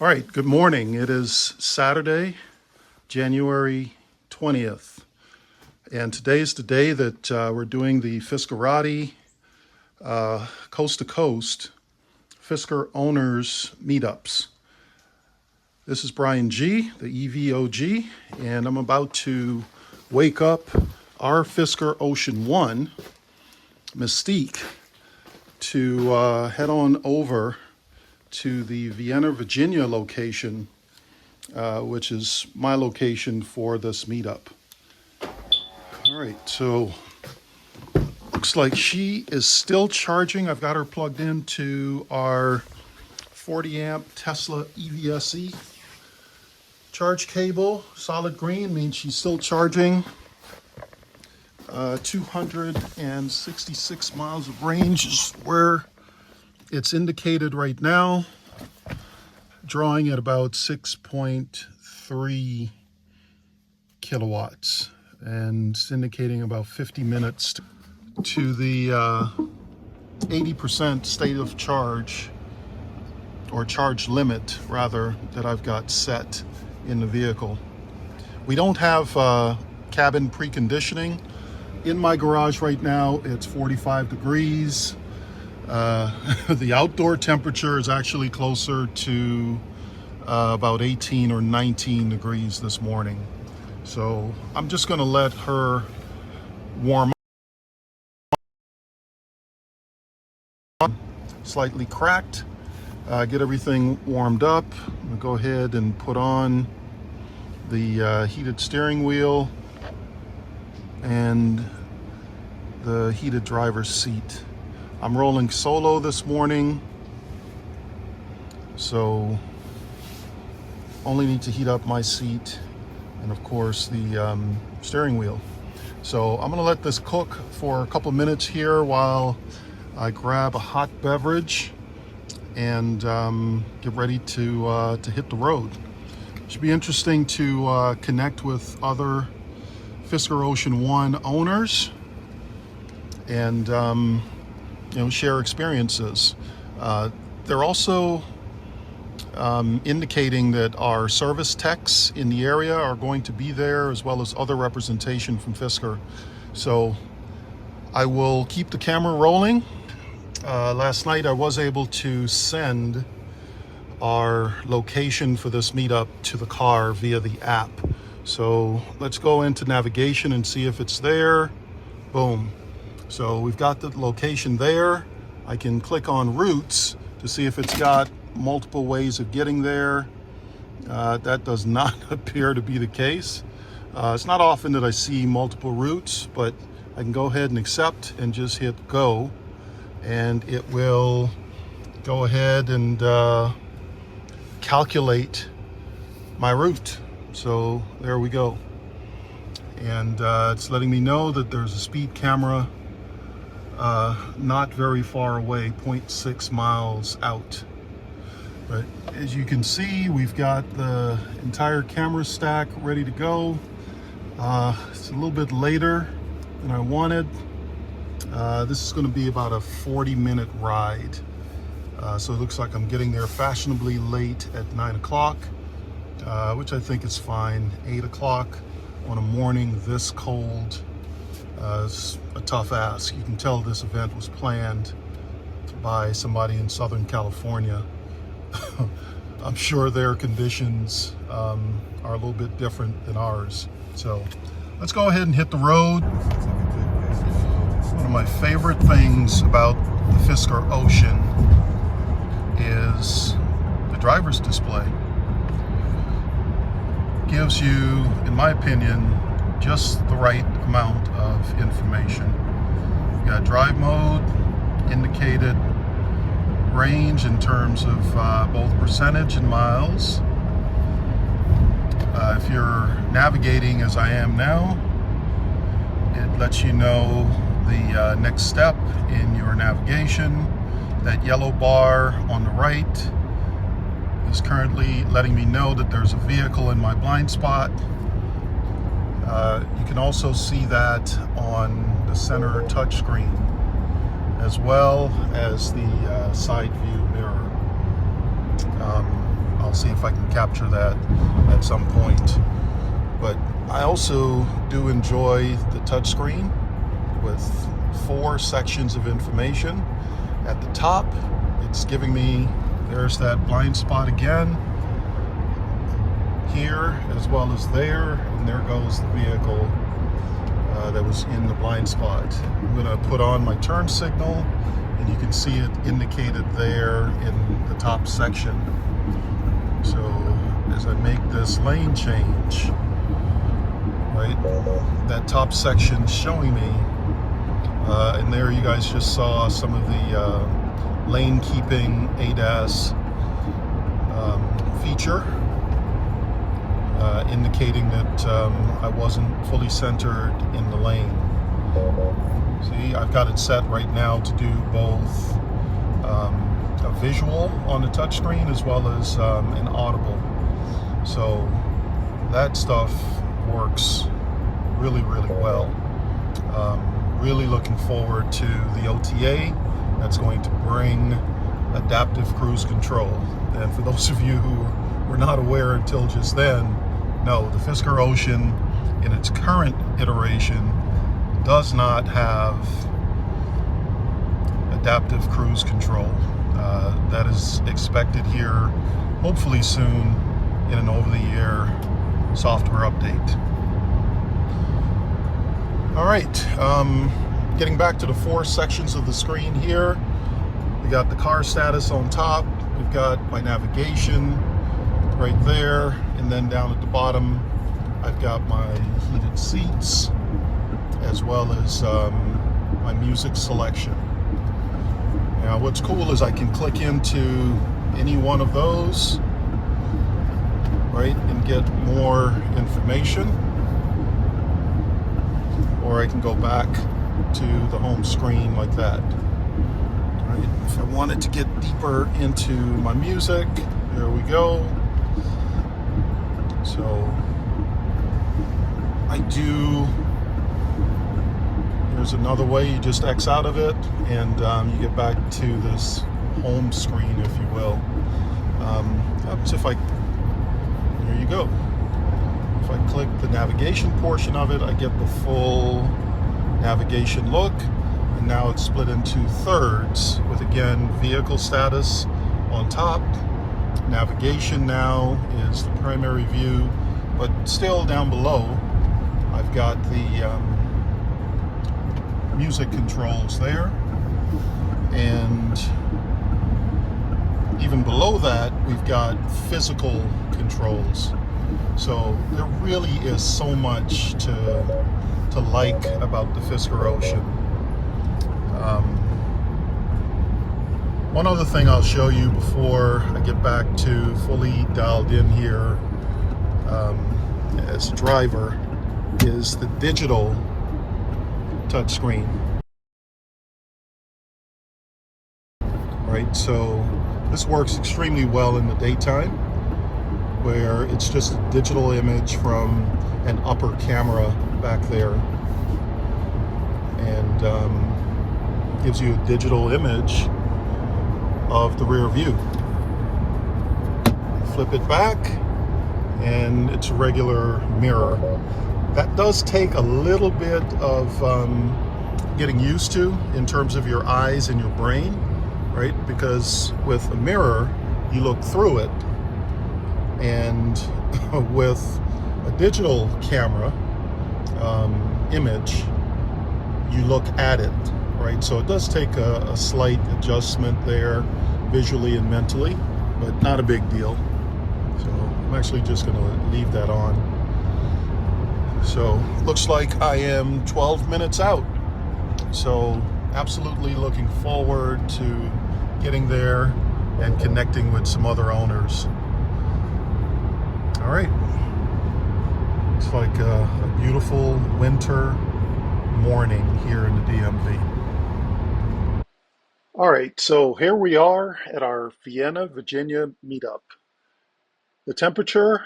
All right, good morning. It is Saturday, January 20th. And today is the day that we're doing the Fisker Coast to Coast Fisker Owners Meetups. This is Brian G, the EVOG, and I'm about to wake up our Fisker Ocean One, Mystique, to head on over to the Vienna, Virginia location, which is my location for this meetup. All right, so looks like she is still charging. I've got her plugged into our 40 amp Tesla EVSE charge cable. Solid green means she's still charging. 266 miles of range is where it's indicated right now, drawing at about 6.3 kilowatts, and it's indicating about 50 minutes to the 80% state of charge, or charge limit rather, that I've got set in the vehicle. We don't have cabin preconditioning. In my garage right now, it's 45 degrees. The outdoor temperature is actually closer to about 18 or 19 degrees this morning. So I'm just going to let her warm up, slightly cracked, get everything warmed up. I'm going to go ahead and put on the heated steering wheel and the heated driver's seat. I'm rolling solo this morning, so only need to heat up my seat and of course the steering wheel. So I'm gonna let this cook for a couple minutes here while I grab a hot beverage and get ready to hit the road. Should be interesting to connect with other Fisker Ocean One owners and share experiences. They're also indicating that our service techs in the area are going to be there, as well as other representation from Fisker. So I will keep the camera rolling. Last night I was able to send our location for this meetup to the car via the app. So let's go into navigation and see if it's there. Boom. So we've got the location there. I can click on routes to see if it's got multiple ways of getting there. That does not appear to be the case. It's not often that I see multiple routes, but I can go ahead and accept and just hit go, and it will go ahead and calculate my route. So there we go. And it's letting me know that there's a speed camera not very far away, 0.6 miles out. But as you can see, we've got the entire camera stack ready to go. It's a little bit later than I wanted. This is going to be about a 40-minute ride. So it looks like I'm getting there fashionably late at 9 o'clock, which I think is fine. 8 o'clock on a morning this cold is a tough ask. You can tell this event was planned by somebody in Southern California. I'm sure their conditions are a little bit different than ours. So let's go ahead and hit the road. One of my favorite things about the Fisker Ocean is the driver's display. Gives you, in my opinion, just the right amount of information. You got drive mode, indicated range in terms of both percentage and miles. If you're navigating as I am now, it lets you know the next step in your navigation. That yellow bar on the right is currently letting me know that there's a vehicle in my blind spot. You can also see that on the center touchscreen, as well as the side view mirror. I'll I'll see if I can capture that at some point. But I also do enjoy the touchscreen with 4 sections of information. At the top, it's giving me, there's that blind spot again, here as well as there, and there goes the vehicle that was in the blind spot. I'm going to put on my turn signal, and you can see it indicated there in the top section. So as I make this lane change, right, that top section showing me, and there you guys just saw some of the lane keeping ADAS feature, indicating that I wasn't fully centered in the lane. See, I've got it set right now to do both a visual on the touchscreen as well as an audible. So that stuff works really, really well. Really looking forward to the OTA that's going to bring adaptive cruise control. And for those of you who were not aware until just then, no, the Fisker Ocean in its current iteration does not have adaptive cruise control. That is expected here hopefully soon in an over-the-air software update. All right, getting back to the 4 sections of the screen here. We got the car status on top. We've got my navigation right there, and then down at the bottom, I've got my heated seats as well as my music selection. Now, what's cool is I can click into any one of those, right, and get more information. Or I can go back to the home screen like that. Right. If I wanted to get deeper into my music, there we go. So I do, there's another way, you just X out of it and you get back to this home screen, if you will. So if I, there you go. If I click the navigation portion of it, I get the full navigation look. And now it's split into thirds with, again, vehicle status on top. Navigation now is the primary view, but still down below, I've got the music controls there. And even below that, we've got physical controls. So there really is so much to like about the Fisker Ocean. One other thing I'll show you before I get back to fully dialed in here as a driver is the digital touchscreen. Right, so this works extremely well in the daytime, where it's just a digital image from an upper camera back there, and gives you a digital image of the rear view. Flip it back, and it's a regular mirror. That does take a little bit of getting used to in terms of your eyes and your brain, right? Because with a mirror, you look through it. And with a digital camera image, you look at it, right? So it does take a slight adjustment there visually and mentally, but not a big deal. So I'm actually just going to leave that on. So looks like I am 12 minutes out. So absolutely looking forward to getting there and connecting with some other owners. All right, it's like a beautiful winter morning here in the DMV. All right, so here we are at our Vienna, Virginia meetup. The temperature,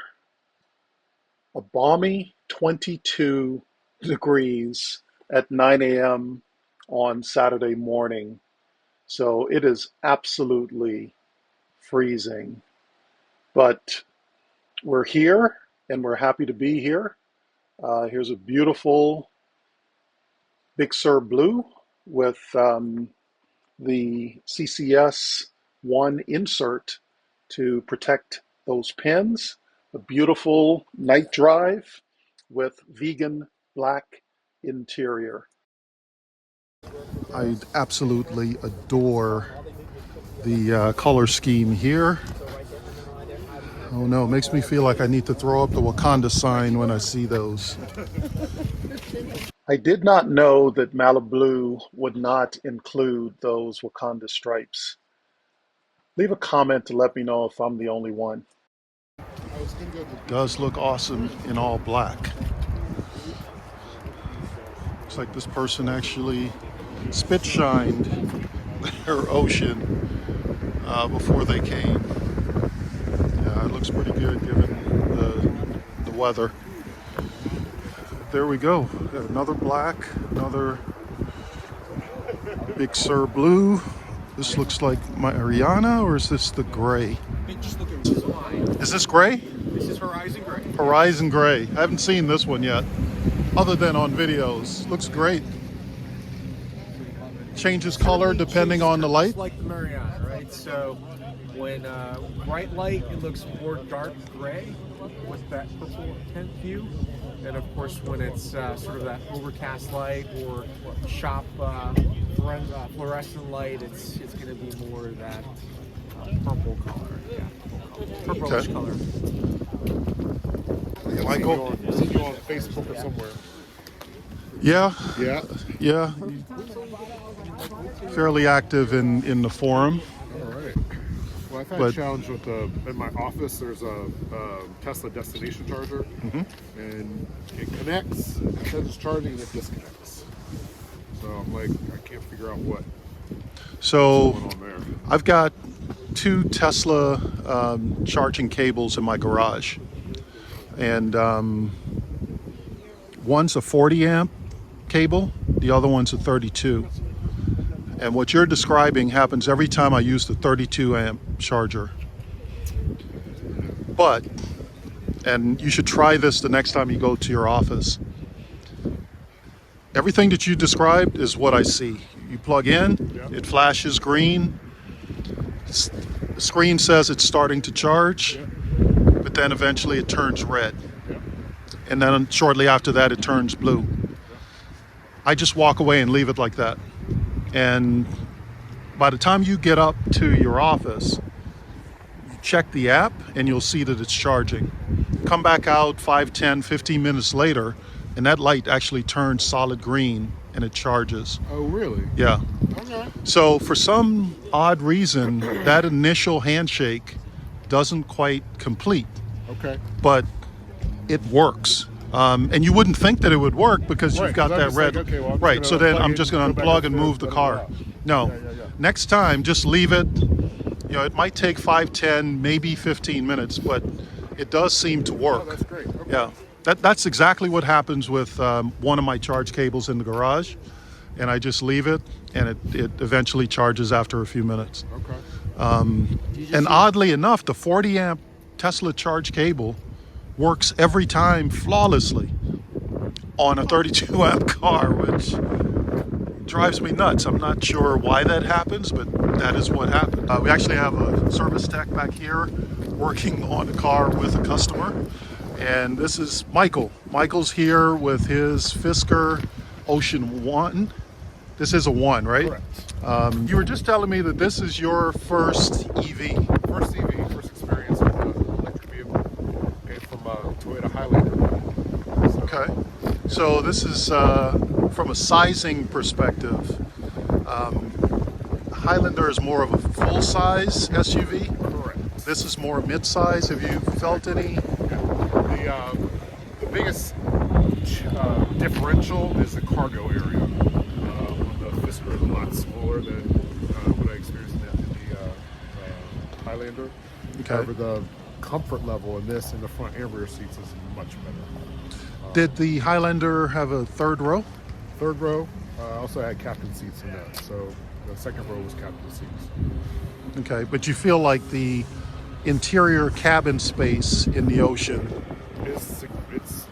a balmy 22 degrees at 9 a.m. on Saturday morning. So it is absolutely freezing. But we're here and we're happy to be here. Here's a beautiful Fisker Blue with the CCS One insert to protect those pins. A beautiful night drive with vegan black interior. I absolutely adore the color scheme here. Oh no, it makes me feel like I need to throw up the Wakanda sign when I see those. I did not know that Malibu would not include those Wakanda stripes. Leave a comment to let me know if I'm the only one. Does look awesome in all black. Looks like this person actually spit shined their Ocean before they came. Yeah, it looks pretty good given the weather. There we go. Got another black, another Fisker Blue. This looks like my Ariana, or is this the gray? Is this gray? This is Horizon Gray. Horizon Gray. I haven't seen this one yet, other than on videos. Looks great. Changes color depending on the light. Like the Mariana, right? So when bright light, it looks more dark gray with that purple tint hue. And of course, when it's sort of that overcast light or shop fluorescent light, it's going to be more of that purple color. Yeah, purplish color. Michael? I've seen you on Facebook or somewhere. Yeah. Yeah. Yeah. Fairly active in the forum. All right. Well, I've had a challenge with in my office. There's a Tesla destination charger, and it connects, it says it's charging, and it disconnects. So I'm like, I can't figure out what's So going on there. I've got two Tesla charging cables in my garage, and one's a 40 amp cable, the other one's a 32. And what you're describing happens every time I use the 32 amp charger. But, and you should try this the next time you go to your office, everything that you described is what I see. You plug in, it flashes green, the screen says it's starting to charge, but then eventually it turns red. And then shortly after that, it turns blue. I just walk away and leave it like that. And by the time you get up to your office, you check the app and you'll see that it's charging. Come back out 5, 10, 15 minutes later, and that light actually turns solid green and it charges. Oh, really? Yeah. Okay. So for some odd reason, that initial handshake doesn't quite complete. Okay. But it works. And you wouldn't think that it would work because you've got that red. Like, okay, well, right. So then I'm just going to unplug and move the car. No. Next time, just leave it. You know, it might take 5, 10, maybe 15 minutes, but it does seem to work. Oh, that's great. Okay. Yeah. That's exactly what happens with one of my charge cables in the garage. And I just leave it, and it eventually charges after a few minutes. Okay. And oddly enough, the 40 amp Tesla charge cable works every time flawlessly on a 32 amp car, which drives me nuts. I'm not sure why that happens, but that is what happened. We actually have a service tech back here working on a car with a customer, and this is Michael. Michael's here with his Fisker Ocean One. This is a One, right? Correct. You were just telling me that this is your first EV. First EV, first experience with an electric vehicle, and from Toyota Highlander. So, Okay. So this is from a sizing perspective. Highlander is more of a full-size SUV. correct. This is more mid-size. Have you felt any? The biggest differential is the cargo area. The Fisker is a lot smaller than what I experienced in the Highlander. Okay. However, the comfort level in this in the front and rear seats is much better. Did the Highlander have a third row? Third row, also had captain seats in that. So the second row was captain seats. Okay, but you feel like the interior cabin space in the Ocean.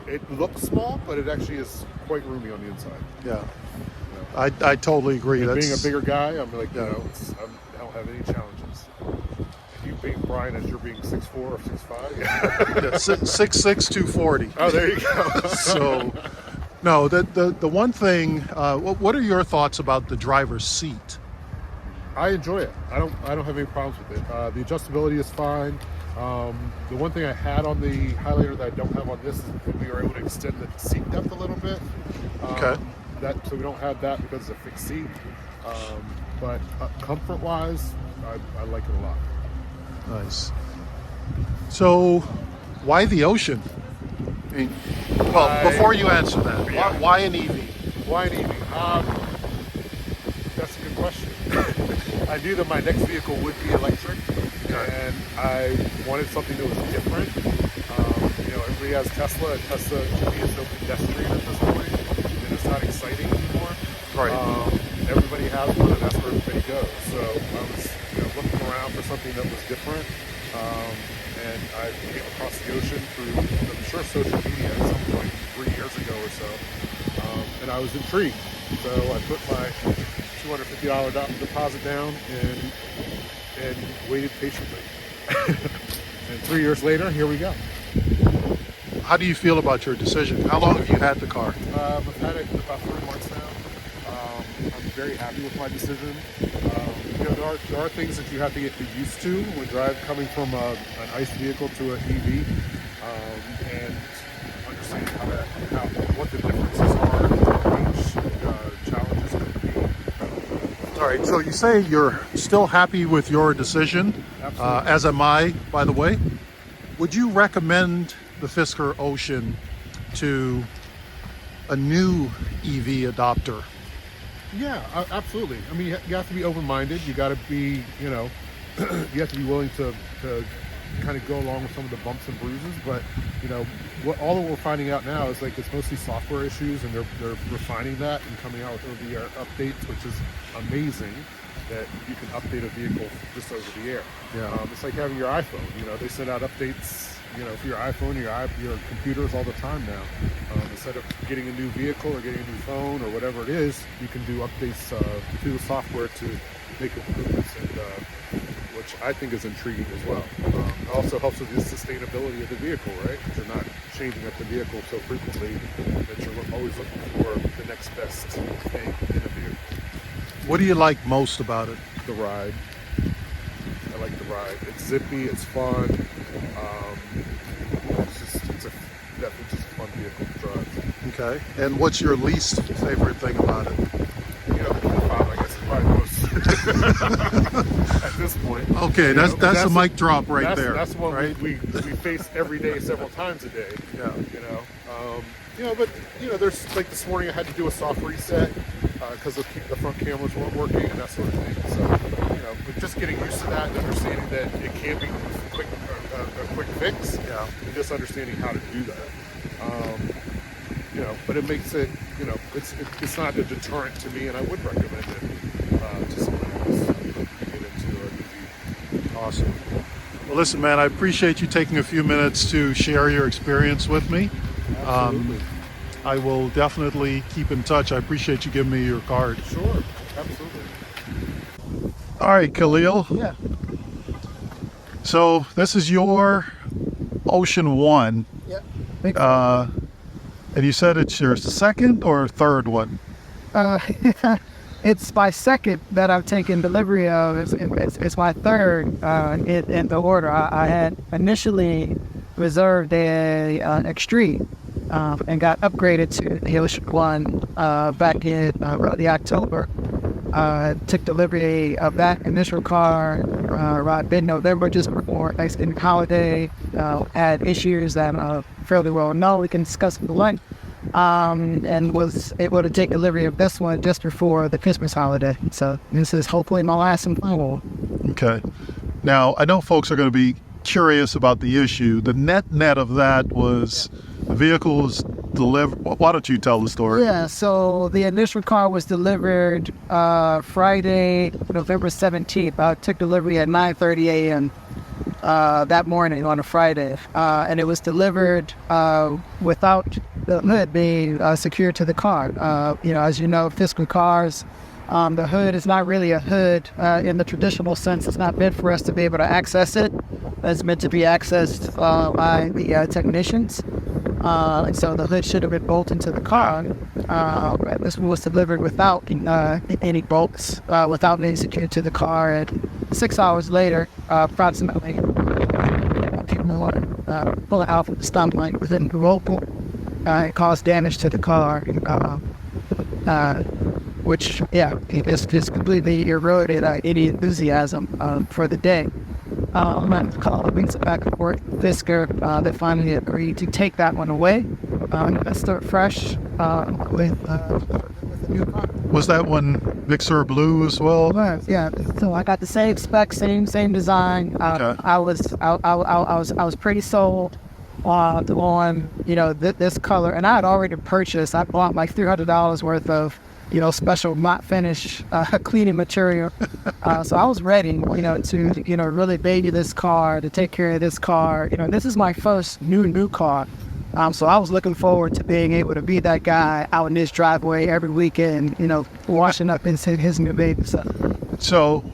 It looks small, but it actually is quite roomy on the inside. Yeah, I totally agree. And That's, being a bigger guy, I'm like, Yeah. I don't have any challenges. You being Brian as you're being 6'4" or 6'5". yeah, 6'6", 240. Oh, there you go. So, no, the one thing. What are your thoughts about the driver's seat? I enjoy it. I don't have any problems with it. The adjustability is fine. The one thing I had on the Highlander that I don't have on this is that we were able to extend the seat depth a little bit. Okay. So we don't have that because it's a fixed seat. But comfort-wise, I like it a lot. Nice. So, why the Ocean? I mean, well, before you answer that, Yeah. why an EV? Why an EV? That's a good question. I knew that my next vehicle would be electric, and I wanted something that was different. Everybody has Tesla, and Tesla to me is so pedestrian at this point, and it's not exciting anymore. Right. Everybody has one, and that's where everybody goes. So I was looking around for something that was different, and I came across the Ocean through, I'm sure, social media at some point 3 years ago or so, and I was intrigued. So I put my $250 deposit down and waited patiently. And 3 years later, here we go. How do you feel about your decision? How long have you had the car? I've had it about 3 months now. I'm very happy with my decision. There are things that you have to get used to when coming from an ICE vehicle to an EV, and understanding what the differences are, which challenges could be. All right, so you say you're still happy with your decision, Absolutely. as am I, by the way. Would you recommend the Fisker Ocean to a new EV adopter? Yeah, absolutely. I mean, you have to be open-minded. You got to be, you have to be willing to kind of go along with some of the bumps and bruises. But all that we're finding out now is like it's mostly software issues, and they're refining that and coming out with over-the-air updates, which is amazing that you can update a vehicle just over the air. Yeah. It's like having your iPhone. They send out updates, for your iPhone, your computers all the time now. Instead of getting a new vehicle or getting a new phone or whatever it is, you can do updates to the software to make improvements, and which I think is intriguing as well. It also helps with the sustainability of the vehicle, right? You're not changing up the vehicle so frequently that you're always looking for the next best thing in a vehicle. What do you like most about it? The ride. I like the ride. It's zippy. It's fun. It's definitely just a fun vehicle to drive. Okay. And what's your least favorite thing about it? The Bob, I guess, is probably the most at this point. Okay, that's a mic drop right there. That's one right? we face every day, several times a day. Yeah. But there's like this morning I had to do a soft reset because the front cameras weren't working and that sort of thing. So, but just getting used to that and understanding that it can be a quick fix. Yeah. And just understanding how to do that. But it makes it, it's not a deterrent to me, and I would recommend it to someone else to get into an EV. Awesome. Well, listen, man, I appreciate you taking a few minutes to share your experience with me. Absolutely. I will definitely keep in touch. I appreciate you giving me your card. Sure. Absolutely. All right, Khalil. Yeah. So this is your Ocean One. Yeah. And you said it's your second or third one? It's my second that I've taken delivery of. It's my third in the order. I had initially reserved an Extreme and got upgraded to the Ocean One back in early October. Took delivery of that initial car around mid-November, just before Thanksgiving holiday. Had issues that fairly well known. We can discuss the one. And was able to take delivery of this one just before the Christmas holiday. So this is hopefully my last and final. Okay. Now, I know folks are going to be curious about the issue. The net of that was the vehicle was delivered. Why don't you tell the story? Yeah, so the initial car was delivered Friday, November 17th. I took delivery at 9:30 a.m. that morning on a Friday, and it was delivered without the hood being secured to the car. As you know, Fisker cars, the hood is not really a hood in the traditional sense. It's not meant for us to be able to access it. It's meant to be accessed by the technicians. And so the hood should have been bolted to the car. This was delivered without any bolts, without being secured to the car. And 6 hours later, approximately, people pull it out of the stump line within the local. It caused damage to the car, which, it's completely eroded any enthusiasm for the day. I'm calling back and forth. Fisker, they finally agreed to take that one away. Let's start fresh with a new car. Was that one Fisker Blue as well? Yeah. So I got the same specs, same design. Okay. I was pretty sold on this color, and I had already purchased. I bought like $300 worth of special matte finish cleaning material. So I was ready, to really baby this car, to take care of this car. This is my first new car. So I was looking forward to being able to be that guy out in this driveway every weekend, washing up his new baby. So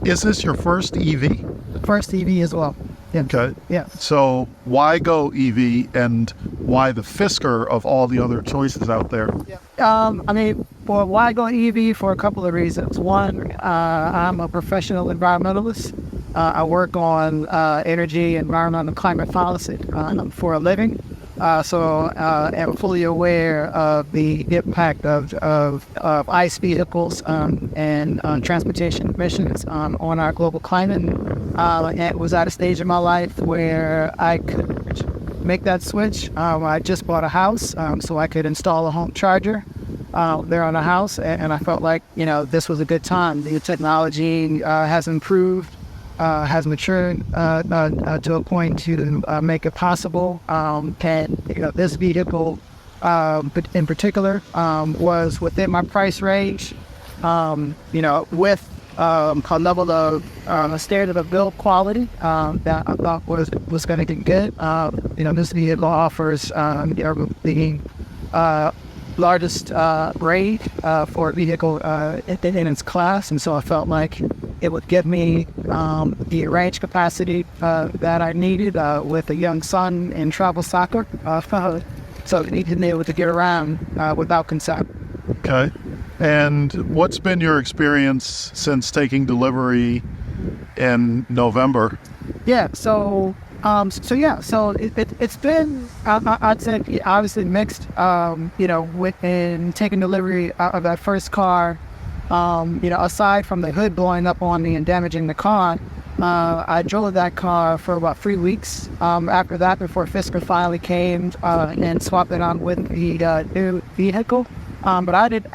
is this your first EV? First EV as well. Yeah. Okay. Yeah. So why go EV, and why the Fisker of all the other choices out there? Why go EV? For a couple of reasons. One, I'm a professional environmentalist. I work on energy, environmental, and climate policy for a living. So I'm fully aware of the impact of ICE vehicles and transportation emissions on our global climate. And it was at a stage in my life where I could make that switch. I just bought a house, so I could install a home charger there on the house, and I felt like this was a good time. The technology has improved. Has matured to a point to make it possible. This vehicle in particular was within my price range, with a level of standard of build quality that I thought was going to get good. This vehicle offers the largest grade for a vehicle in its class, and so I felt like it would give me the range capacity that I needed with a young son in travel soccer, so he can be able to get around without concern. Okay. And what's been your experience since taking delivery in November? So it's been, I'd say, obviously mixed, within taking delivery of that first car. Aside from the hood blowing up on me and damaging the car, I drove that car for about 3 weeks after that, before Fisker finally came and swapped it on with the new vehicle. But I didn't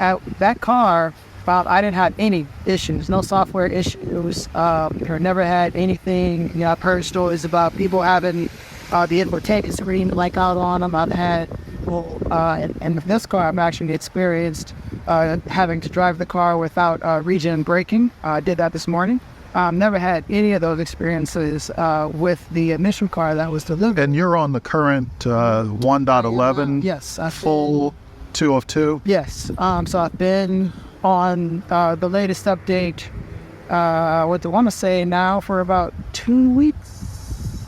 have any issues, no software issues, or never had anything. I've heard stories about people having the infotainment screen blank out on them. I've had, and with this car, I've actually experienced having to drive the car without regen braking. I did that this morning. Never had any of those experiences with the initial car that was delivered. And you're on the current 1.11? Yes. Full 2 of 2? Yes. So I've been on the latest update, what do I want to say now, for about 2 weeks.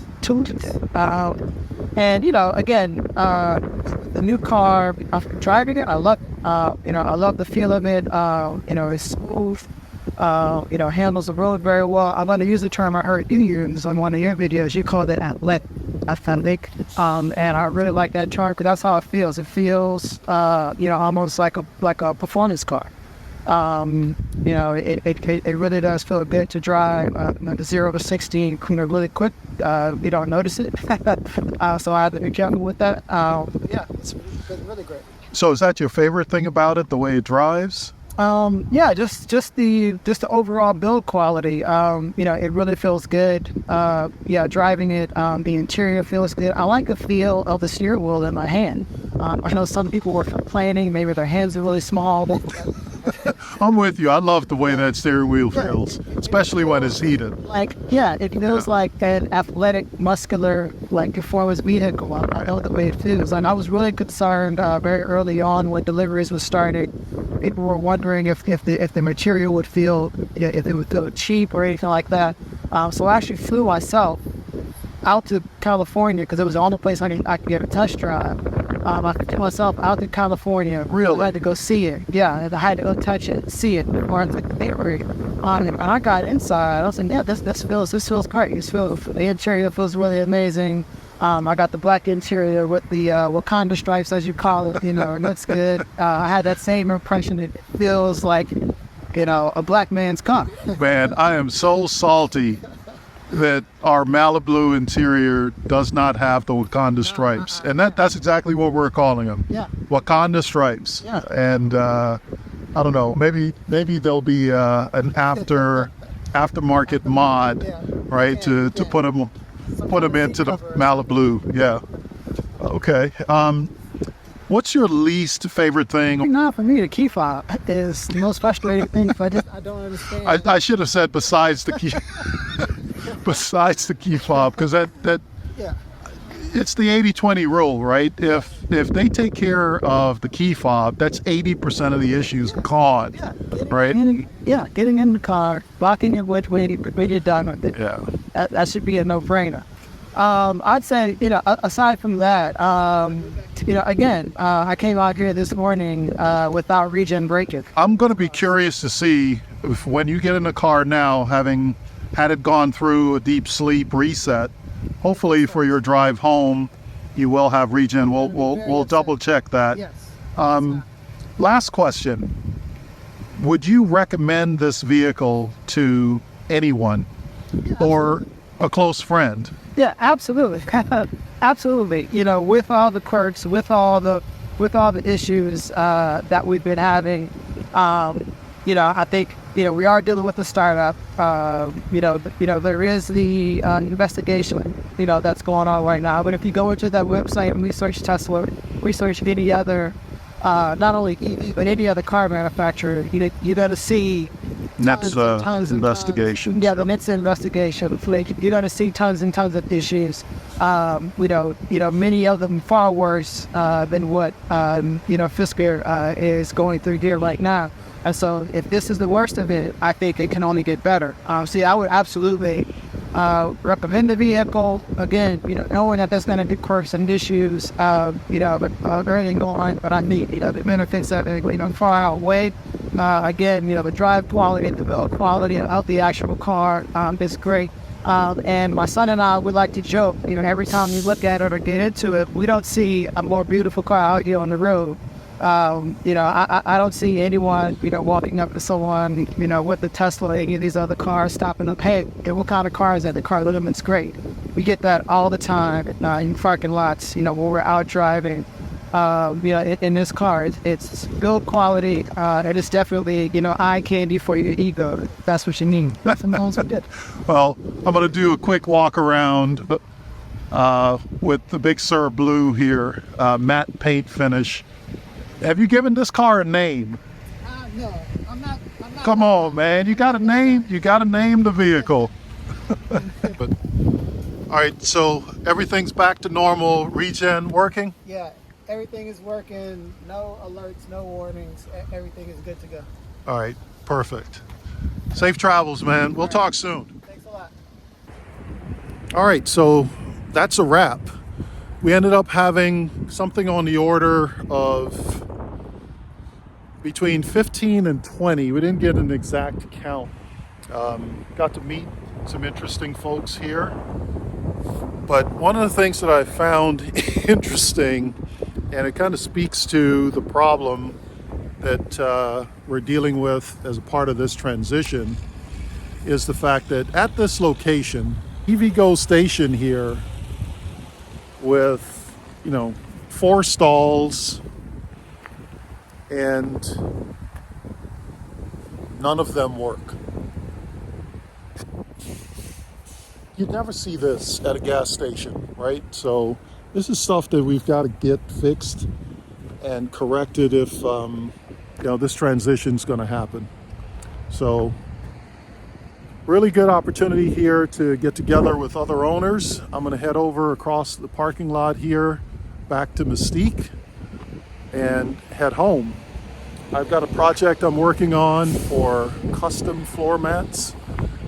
And again, the new car, after driving it, I love I love the feel of it. It's smooth. Handles the road very well. I'm going to use the term I heard you use on one of your videos. You called it athletic. And I really like that term, because that's how it feels. It feels, almost like a performance car. It really does feel good to drive. The 0 to 60 really quick. You don't notice it. So I have to be careful with that. It's really great. So is that your favorite thing about it, the way it drives? Just the overall build quality. It really feels good. Driving it, the interior feels good. I like the feel of the steering wheel in my hand. I know some people were complaining, maybe their hands are really small. I'm with you. I love the way that steering wheel feels, especially when it's heated. Like, yeah, it feels like an athletic, muscular, like performance vehicle. I know the way it feels. And I was really concerned very early on when deliveries were starting. People were wondering if the material would feel, if it would feel cheap or anything like that. So I actually flew myself out to California because it was the only place I could get a test drive. I took myself out to California. Really? I had to go see it. Yeah, I had to go touch it, see it before I took the delivery on it. And I got inside. I was like, yeah, this feels great. The interior feels really amazing. I got the black interior with the Wakanda stripes, as you call it. It looks good. I had that same impression. It feels like, a black man's car. Man, I am so salty that our Malibu interior does not have the Wakanda stripes. And that's exactly what we're calling them. Yeah. Wakanda stripes. Yeah. And I don't know, maybe there'll be an aftermarket mod, right, to put them into the Malibu. Yeah. Okay. What's your least favorite thing? Not for me, the key fob is the most frustrating thing. I don't understand. I should have said besides the key, besides the key fob, because that Yeah. it's the 80-20 rule, right? If they take care of the key fob, that's 80% of the issues gone, right? Getting in the car, locking it when you're done with it. Yeah. That should be a no-brainer. I'd say, aside from that, again, I came out here this morning without regen braking. I'm going to be curious to see if when you get in the car now, having had it gone through a deep sleep reset, hopefully for your drive home, you will have regen. We'll double check that. Yes. Last question. Would you recommend this vehicle to anyone or a close friend? Yeah, absolutely. Absolutely. With all the quirks, with all the issues that we've been having, I think, we are dealing with a startup. There is the investigation, that's going on right now. But if you go into that website and research Tesla, research any other, not only EV, but any other car manufacturer, you're going to see NHTSA investigation. Yeah, the NHTSA investigation. You're going to see tons and tons of issues. Many of them far worse than what Fisker is going through here right now. And so, if this is the worst of it, I think it can only get better. I would absolutely recommend the vehicle. Again, knowing that there's going to be quirks and issues, everything going on, but I think the benefits of it, far outweigh. Again, the drive quality, the build quality of the actual car is great. And my son and I would like to joke, every time we look at it or get into it, we don't see a more beautiful car out here on the road. I don't see anyone, walking up to someone, with the Tesla, any of these other cars, stopping up, hey, what kind of car is that? The car limit's great. We get that all the time in parking lots, when we're out driving. In this car, it's build quality, and it's definitely, eye candy for your ego. That's what you need. Nothing else we did. Well, I'm going to do a quick walk around with the Big Sur Blue here, matte paint finish. Have you given this car a name? No, I'm not. Come on, man. You got to name the vehicle. But all right, so everything's back to normal. Regen working? Yeah, everything is working. No alerts, no warnings. Everything is good to go. All right, perfect. Safe travels, man. We'll talk soon. Thanks a lot. All right, so that's a wrap. We ended up having something on the order of between 15 and 20. We didn't get an exact count. Got to meet some interesting folks here. But one of the things that I found interesting, and it kind of speaks to the problem that we're dealing with as a part of this transition, is the fact that at this location, EVgo station here with, 4 stalls, and none of them work. You'd never see this at a gas station, right? So this is stuff that we've got to get fixed and corrected if this transition is going to happen. So really good opportunity here to get together with other owners. I'm going to head over across the parking lot here back to Mystique and head home. I've got a project I'm working on for custom floor mats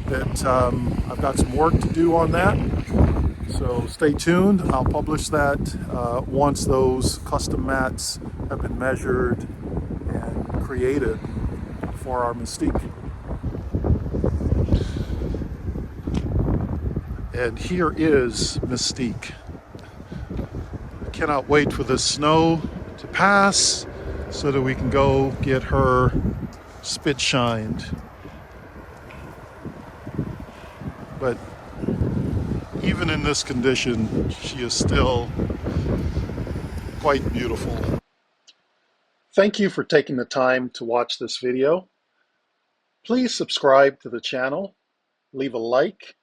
that I've got some work to do on that. So stay tuned. I'll publish that once those custom mats have been measured and created for our Mystique. And here is Mystique. I cannot wait for the snow to pass so that we can go get her spit shined. But even in this condition, she is still quite beautiful. Thank you for taking the time to watch this video. Please subscribe to the channel, leave a like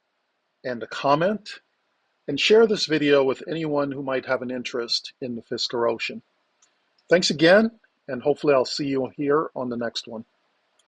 and a comment, and share this video with anyone who might have an interest in the Fisker Ocean. Thanks again, and hopefully I'll see you here on the next one.